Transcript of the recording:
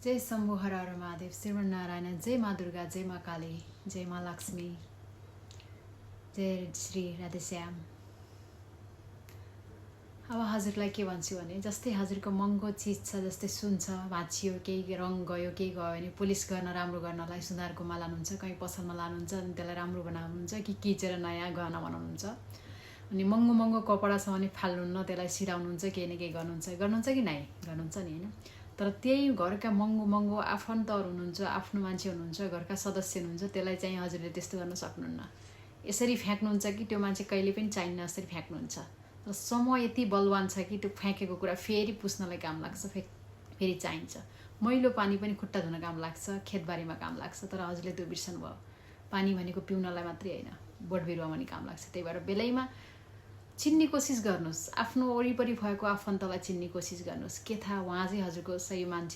जय शम्भु हर हर महादेव, श्रीमन नारायण, जय माँ दुर्गा, जय माँ काली, जय माँ लक्ष्मी, जय श्री राधेश्याम। अब हजुरलाई के भन्छु भने जस्तै हजुरको महँगो चिज छ, जस्तै सुन छ, भाँचियो, केही रङ गयो, केही गयो भने पुलिस गर्न राम्रो गर्नलाई सुधारकोमा लानुहुन्छ, कहीँ पसलमा लानुहुन्छ अनि त्यसलाई राम्रो बनाउनुहुन्छ कि किचेर नयाँ गहना बनाउनुहुन्छ। अनि महँगो महँगो कपडा छ भने फाल्नुहुन्न, त्यसलाई सिराउनुहुन्छ, केही न केही गर्नुहुन्छ कि नै गर्नुहुन्छ नि होइन। तर त्यही घरका महँगो महँगो आफन्तहरू हुनुहुन्छ, आफ्नो मान्छे हुनुहुन्छ, घरका सदस्य हुनुहुन्छ, त्यसलाई चाहिँ हजुरले त्यस्तो गर्न सक्नुहुन्न। यसरी फ्याँक्नुहुन्छ कि त्यो मान्छे कहिले पनि चाहिन्न यसरी फ्याँक्नुहुन्छ। र समय यति बलवान छ कि त्यो फ्याँकेको कुरा फेरि पुस्नलाई काम लाग्छ, फेरि चाहिन्छ। मैलो पानी पनि खुट्टा धुन काम लाग्छ, खेतबारीमा काम लाग्छ। तर हजुरले त्यो बिर्सनु भयो। पानी भनेको पिउनलाई मात्रै होइन, बोट बिरुवामा नि काम लाग्छ। त्यही भएर बेलैमा चिन्ने कोसिस गर्नुहोस्, आफ्नो वरिपरि भएको आफन्तलाई चिन्ने कोसिस गर्नुहोस्। के थाहा उहाँ चाहिँ हजुरको सही मान्छे